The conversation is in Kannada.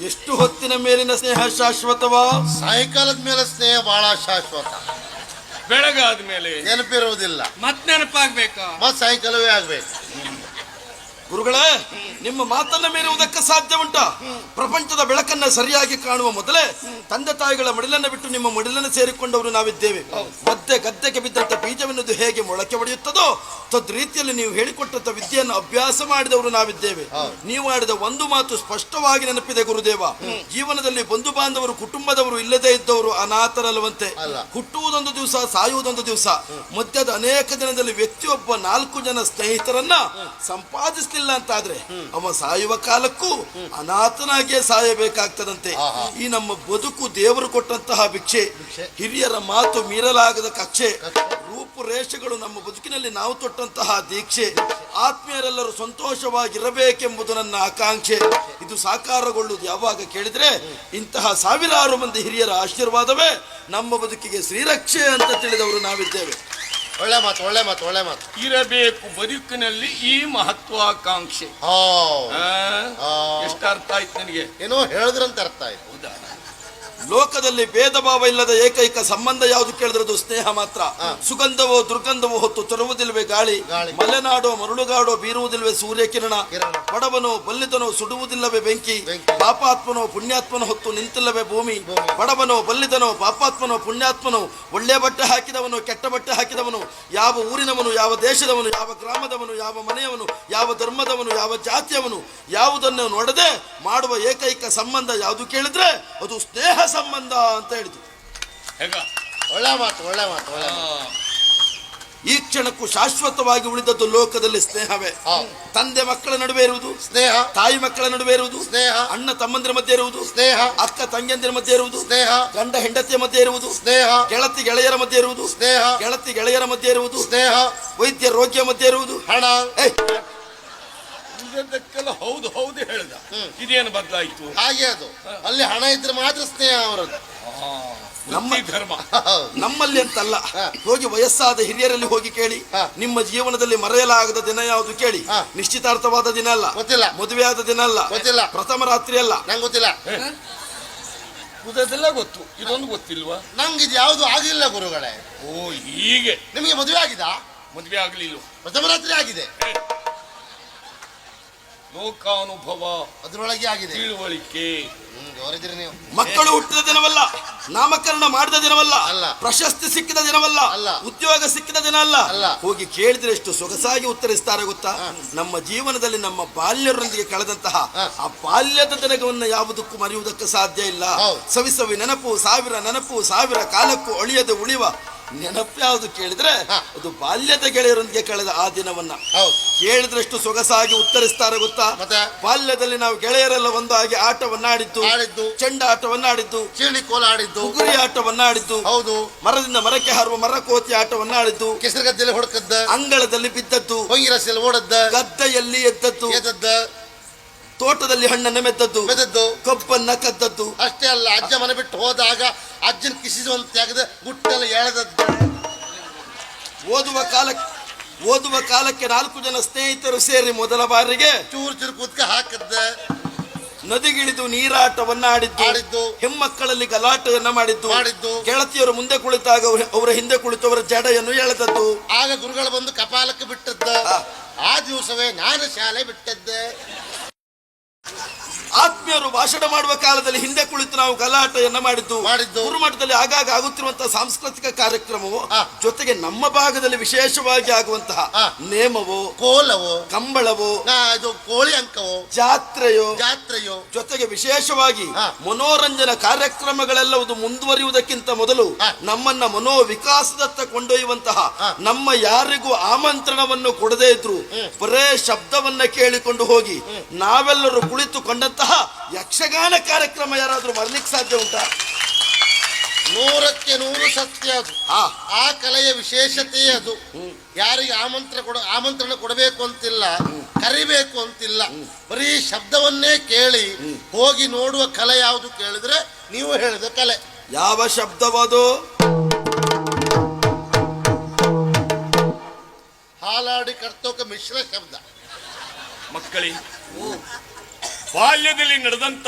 ಎಷ್ಟು ಹೊತ್ತಿನ ಮೇಲಿನ ಸ್ನೇಹ ಶಾಶ್ವತವಾ? ಸಾಯಂಕಾಲದ ಮೇಲೆ ಸ್ನೇಹ ಬಹಳ ಶಾಶ್ವತ. ಬೆಳಗಾದ ಮೇಲೆ ನೆನಪಿರುವುದಿಲ್ಲ, ಮತ್ ನೆನಪಾಗ್ಬೇಕಾ? ಮತ್ ಸಾಯಂಕಾಲವೇ ಆಗ್ಬೇಕು. ಗುರುಗಳೇ, ನಿಮ್ಮ ಮಾತನ್ನ ಮೀರುವುದಕ್ಕೆ ಸಾಧ್ಯ ಉಂಟಾ? ಪ್ರಪಂಚದ ಬೆಳಕನ್ನ ಸರಿಯಾಗಿ ಕಾಣುವ ಮೊದಲೇ ತಂದೆ ತಾಯಿಗಳ ಮಡಿಲನ್ನು ಬಿಟ್ಟು ನಿಮ್ಮ ಮಡಿಲನ್ನು ಸೇರಿಕೊಂಡವರು ನಾವಿದ್ದೇವೆ. ಗದ್ದೆಗೆ ಬಿದ್ದಂತ ಬೀಜವೆನ್ನುವುದು ಹೇಗೆ ಮೊಳಕೆ ಹೊಡೆಯುತ್ತದೋ ತದ್ ರೀತಿಯಲ್ಲಿ ನೀವು ಹೇಳಿಕೊಟ್ಟಂತ ವಿದ್ಯೆಯನ್ನು ಅಭ್ಯಾಸ ಮಾಡಿದವರು ನಾವಿದ್ದೇವೆ. ನೀವು ಆಡಿದ ಒಂದು ಮಾತು ಸ್ಪಷ್ಟವಾಗಿ ನೆನಪಿದೆ ಗುರುದೇವ. ಜೀವನದಲ್ಲಿ ಬಂಧು ಬಾಂಧವರು ಕುಟುಂಬದವರು ಇಲ್ಲದೆ ಇದ್ದವರು ಅನಾಥರಲ್ಲವಂತೆ. ಹುಟ್ಟುವುದೊಂದು ದಿವಸ, ಸಾಯುವುದೊಂದು ದಿವಸ. ಮಧ್ಯದ ಅನೇಕ ದಿನದಲ್ಲಿ ವ್ಯಕ್ತಿಯೊಬ್ಬ 4 ಜನ ಸ್ನೇಹಿತರನ್ನ ಸಂಪಾದಿಸಲಿಲ್ಲ ಅಂತಾದ್ರೆ ಅವ ಸಾಯುವ ಕಾಲಕ್ಕೂ ಅನಾಥನಾಗಿಯೇ ಸಾಯಬೇಕಾಗ್ತದಂತೆ. ಈ ನಮ್ಮ ಬದುಕು ದೇವರು ಕೊಟ್ಟಂತಹ ಭಿಕ್ಷೆ, ಹಿರಿಯರ ಮಾತು ಮೀರಲಾಗದ ಕಕ್ಷೆ, ರೂಪುರೇಷೆಗಳು ನಮ್ಮ ಬದುಕಿನಲ್ಲಿ ನಾವು ತೊಟ್ಟಂತಹ ದೀಕ್ಷೆ. ಆತ್ಮೀಯರೆಲ್ಲರೂ ಸಂತೋಷವಾಗಿರಬೇಕೆಂಬುದು ನನ್ನ ಆಕಾಂಕ್ಷೆ. ಇದು ಸಾಕಾರಗೊಳ್ಳುವುದು ಯಾವಾಗ ಕೇಳಿದ್ರೆ ಇಂತಹ ಸಾವಿರಾರು ಮಂದಿ ಹಿರಿಯರ ಆಶೀರ್ವಾದವೇ ನಮ್ಮ ಬದುಕಿಗೆ ಶ್ರೀರಕ್ಷೆ ಅಂತ ತಿಳಿದವರು ನಾವಿದ್ದೇವೆ. ಒಳ್ಳೆ ಮಾತು, ಒಳ್ಳೆ ಮಾತು, ಒಳ್ಳೆ ಮಾತು. ಇರಬೇಕು ಬದುಕಿನಲ್ಲಿ ಈ ಮಹತ್ವಾಕಾಂಕ್ಷೆ. ಎಷ್ಟು ಅರ್ಥ ಆಯ್ತು ನನಗೆ? ಏನೋ ಹೇಳಿದ್ರಂತ ಅರ್ಥ ಆಯ್ತು. ಲೋಕದಲ್ಲಿ ಭೇದ ಭಾವ ಇಲ್ಲದ ಏಕೈಕ ಸಂಬಂಧ ಯಾವುದು ಕೇಳಿದ್ರದು ಸ್ನೇಹ ಮಾತ್ರ. ಸುಗಂಧವೋ ದುರ್ಗಂಧವೋ ಹೊತ್ತು ತರುವುದಿಲ್ವೇ ಗಾಳಿ? ಮಲೆನಾಡೋ ಮರಳುಗಾಡೋ ಬೀರುವುದಿಲ್ವೇ ಸೂರ್ಯಕಿರಣ? ಬಡವನೋ ಬಲ್ಲಿದನೋ ಸುಡುವುದಿಲ್ಲವೇ ಬೆಂಕಿ? ಪಾಪಾತ್ಮನೋ ಪುಣ್ಯಾತ್ಮನೋ ಹೊತ್ತು ನಿಂತಿಲ್ಲವೇ ಭೂಮಿ? ಬಡವನೋ ಬಲ್ಲಿದನೋ ಪಾಪಾತ್ಮನೋ ಪುಣ್ಯಾತ್ಮನೋ, ಒಳ್ಳೆ ಬಟ್ಟೆ ಹಾಕಿದವನು ಕೆಟ್ಟ ಬಟ್ಟೆ ಹಾಕಿದವನು, ಯಾವ ಊರಿನವನು ಯಾವ ದೇಶದವನು ಯಾವ ಗ್ರಾಮದವನು ಯಾವ ಮನೆಯವನು ಯಾವ ಧರ್ಮದವನು ಯಾವ ಜಾತಿಯವನು, ಯಾವುದನ್ನು ನೋಡದೆ ಮಾಡುವ ಏಕೈಕ ಸಂಬಂಧ ಯಾವುದು ಕೇಳಿದ್ರೆ ಅದು ಸ್ನೇಹ ಸಂಬಂಧ ಅಂತ ಹೇಳಿದ್ರು. ಒಳ್ಳೆ ಮಾತು, ಒಳ್ಳೆ ಮಾತು, ಒಳ್ಳೆ ಮಾತು. ಈ ಕ್ಷಣಕ್ಕೂ ಶಾಶ್ವತವಾಗಿ ಉಳಿದದ್ದು ಲೋಕದಲ್ಲಿ ಸ್ನೇಹವೇ. ತಂದೆ ಮಕ್ಕಳ ನಡುವೆ ಇರುವುದು ಸ್ನೇಹ, ತಾಯಿ ಮಕ್ಕಳ ನಡುವೆ ಇರುವುದು ಸ್ನೇಹ, ಅಣ್ಣ ತಮ್ಮಂದಿರ ಮಧ್ಯೆ ಇರುವುದು ಸ್ನೇಹ, ಅಕ್ಕ ತಂಗಿಯಂದಿರ ಮಧ್ಯೆ ಇರುವುದು ಸ್ನೇಹ, ಗಂಡ ಹೆಂಡತಿಯ ಮಧ್ಯೆ ಇರುವುದು ಸ್ನೇಹ, ಗೆಳತಿ ಗೆಳೆಯರ ಮಧ್ಯೆ ಇರುವುದು ಸ್ನೇಹ, ಗೆಳತಿ ಗೆಳೆಯರ ಮಧ್ಯೆ ಇರುವುದು ಸ್ನೇಹ, ವೈದ್ಯ ರೋಗಿಯ ಮಧ್ಯೆ ಇರುವುದು ಹಣ. ಹೌದು ಹೌದು ಹೇಳ್ದ. ಇದೇನು ಬದಲಾಯಿತು? ಹಾಗೆ ಅದು ಅಲ್ಲಿ ಹಣ ಇದ್ರೆ ಮಾತ್ರ ಸ್ನೇಹ ಅವರದ್ದು. ನಮ್ಮ ಧರ್ಮ ನಮ್ಮಲ್ಲಿ ಅಂತಲ್ಲ. ಹೋಗಿ ವಯಸ್ಸಾದ ಹಿರಿಯರಲ್ಲಿ ಹೋಗಿ ಕೇಳಿ, ನಿಮ್ಮ ಜೀವನದಲ್ಲಿ ಮರೆಯಲಾಗದ ದಿನ ಯಾವುದು ಕೇಳಿ. ನಿಶ್ಚಿತಾರ್ಥವಾದ ದಿನ ಅಲ್ಲ, ಗೊತ್ತಿಲ್ಲ. ಮದುವೆಯಾದ ದಿನ ಅಲ್ಲ, ಗೊತ್ತಿಲ್ಲ. ಪ್ರಥಮ ರಾತ್ರಿ ಅಲ್ಲ, ನಂಗೆ ಗೊತ್ತಿಲ್ಲ. ಉದದೆಲ್ಲ ಗೊತ್ತು, ಇದೊಂದು ಗೊತ್ತಿಲ್ವಾ? ನಂಗೆ ಇದು ಯಾವುದು ಆಗಿಲ್ಲ ಗುರುಗಳೇ. ಓ ಹೀಗೆ. ನಿಮಗೆ ಮದುವೆ ಆಗಿದಾ? ಮದುವೆ ಆಗ್ಲಿಲ್ಲ, ಪ್ರಥಮ ರಾತ್ರಿ ಆಗಿದೆ. ಲೋಕಾನುಭವ ಅದರೊಳಗೆ ಆಗಿದೆ. ತಿಳುವಳಿಕೆ. ನೀವು ಮಕ್ಕಳು ಹುಟ್ಟಿದ ದಿನವಲ್ಲ, ನಾಮಕರಣ ಮಾಡಿದ ದಿನವಲ್ಲ, ಪ್ರಶಸ್ತಿ ಸಿಕ್ಕಿದ ದಿನವಲ್ಲ, ಉದ್ಯೋಗ ಸಿಕ್ಕಿದ ದಿನ ಅಲ್ಲ. ಹೋಗಿ ಕೇಳಿದ್ರೆ ಎಷ್ಟು ಸೊಗಸಾಗಿ ಉತ್ತರಿಸ್ತಾರೆ ಗೊತ್ತಾ? ನಮ್ಮ ಜೀವನದಲ್ಲಿ ನಮ್ಮ ಬಾಲ್ಯರೊಂದಿಗೆ ಕಳೆದಂತಹ ಆ ಬಾಲ್ಯದ ದಿನವನ್ನು ಯಾವುದಕ್ಕೂ ಮರೆಯುವುದಕ್ಕೆ ಸಾಧ್ಯ ಇಲ್ಲ. ಸವಿಸವಿ ನೆನಪು, ಸಾವಿರ ನೆನಪು, ಸಾವಿರ ಕಾಲಕ್ಕೂ ಅಳಿಯದೆ ಉಳಿಯುವ ನೆನಪು ಯಾವುದು ಕೇಳಿದ್ರೆ ಅದು ಬಾಲ್ಯದ ಗೆಳೆಯರೊಂದಿಗೆ ಕಳೆದ ಆ ದಿನವನ್ನ ಕೇಳಿದ್ರಷ್ಟು ಸೊಗಸಾಗಿ ಉತ್ತರಿಸ್ತಾರೆ ಗೊತ್ತಾ? ಬಾಲ್ಯದಲ್ಲಿ ನಾವು ಗೆಳೆಯರೆಲ್ಲ ಒಂದಾಗಿ ಆಟವನ್ನಾಡಿದ್ದು, ಚೆಂಡ ಆಟವನ್ನಾಡಿದ್ದು, ಚೀಳಿ ಕೋಲ ಆಡಿದ್ದು, ಉಗುರಿ ಆಟವನ್ನಾಡಿದ್ದು, ಹೌದು, ಮರದಿಂದ ಮರಕ್ಕೆ ಹಾರುವ ಮರಕೋತಿ ಆಟವನ್ನಾಡಿದ್ದು, ಕೆಸರುಗದ್ದೆಯಲ್ಲಿ ಹೊಡ್ಕದ್ದ, ಅಂಗಳದಲ್ಲಿ ಬಿದ್ದದ್ದು, ಹೊಂಗಿರಸೆಯಲ್ಲಿ ಓಡದ್ದ, ಗದ್ದೆಯಲ್ಲಿ ಎದ್ದದ್ದು, ತೋಟದಲ್ಲಿ ಹಣ್ಣನ್ನು ಮೆದ್ದದ್ದು, ಕಬ್ಬನ್ನ ಕದ್ದದ್ದು. ಅಷ್ಟೇ ಅಲ್ಲ, ಅಜ್ಜ ಮನೆ ಬಿಟ್ಟು ಹೋದಾಗ ಅಜ್ಜನ ಕಿಸಿಸುವಂತ ತೆಗೆದ ಗುಟ್ಟೆಲ್ಲ ಎಳೆದದ್ದು. ಓದುವ ಕಾಲಕ್ಕೆ 4 ಜನ ಸ್ನೇಹಿತರು ಸೇರಿ ಮೊದಲ ಬಾರಿಗೆ ಚೂರು ಕೂತ್ಕ ಹಾಕದ್ದ, ನದಿಗಿಳಿದು ನೀರಾಟವನ್ನ ಆಡಿದ್ದು, ಹೆಮ್ಮಕ್ಕಳಲ್ಲಿ ಗಲಾಟೆಯನ್ನ ಮಾಡಿದ್ದು, ಗೆಳತಿಯರು ಮುಂದೆ ಕುಳಿತಾಗ ಅವರ ಹಿಂದೆ ಕುಳಿತವರ ಜಡೆಯನ್ನು ಎಳೆದದ್ದು. ಆಗ ಗುರುಗಳು ಬಂದು ಕಪಾಲಕ್ಕೆ ಬಿಟ್ಟದ್ದ. ಆ ದಿವಸವೇ ನಾನು ಶಾಲೆ ಬಿಟ್ಟದ್ದೆ. ಆತ್ಮೀಯರು ಭಾಷಣ ಮಾಡುವ ಕಾಲದಲ್ಲಿ ಹಿಂದೆ ಕುಳಿತು ನಾವು ಗಲಾಟೆಯನ್ನ ಮಾಡಿದ್ದು. ಗುರುಮಠದಲ್ಲಿ ಆಗಾಗ ಆಗುತ್ತಿರುವಂತಹ ಸಾಂಸ್ಕೃತಿಕ ಕಾರ್ಯಕ್ರಮವು ಜೊತೆಗೆ ನಮ್ಮ ಭಾಗದಲ್ಲಿ ವಿಶೇಷವಾಗಿ ಆಗುವಂತಹ ನೇಮವೋ, ಕೋಲವೋ, ಕಂಬಳವೋ, ಕೋಳಿ ಅಂಕವೋ, ಜಾತ್ರೆಯೋ ಜೊತೆಗೆ ವಿಶೇಷವಾಗಿ ಮನೋರಂಜನಾ ಕಾರ್ಯಕ್ರಮಗಳೆಲ್ಲವುದು ಮುಂದುವರಿಯುವುದಕ್ಕಿಂತ ಮೊದಲು ನಮ್ಮನ್ನ ಮನೋವಿಕಾಸದತ್ತ ಕೊಂಡೊಯ್ಯುವಂತಹ, ನಮ್ಮ ಯಾರಿಗೂ ಆಮಂತ್ರಣವನ್ನು ಕೊಡದೇ ಇದ್ರು ಬರೇ ಶಬ್ದವನ್ನ ಕೇಳಿಕೊಂಡು ಹೋಗಿ ನಾವೆಲ್ಲರೂ ಕುಳಿತುಕೊಂಡಂತಹ ಯಕ್ಷಗಾನ ಕಾರ್ಯಕ್ರಮ ಯಾರಾದ್ರೂ ಮರಲಿಕ್ಕೆ ಸಾಧ್ಯ ಉಂಟಾ? 100ಕ್ಕೆ 100 ಸತ್ಯ ಅದು. ಆ ಕಲೆಯ ವಿಶೇಷತೆ ಅದು. ಯಾರಿಗೆ ಆಮಂತ್ರಣ ಕೊಡಬೇಕು ಅಂತಿಲ್ಲ, ಕರಿಬೇಕು ಅಂತಿಲ್ಲ, ಬರೀ ಶಬ್ದವನ್ನೇ ಕೇಳಿ ಹೋಗಿ ನೋಡುವ ಕಲೆ ಯಾವುದು ಕೇಳಿದ್ರೆ ನೀವು ಹೇಳಿದ ಕಲೆ. ಯಾವ ಶಬ್ದವದು? ಹಾಲಾಡಿ ಕರ್ತೋಕ ಮಿಶ್ರ ಶಬ್ದ. ಮಕ್ಕಳೇ, ಬಾಲ್ಯದಲ್ಲಿ ನಡೆದಂತ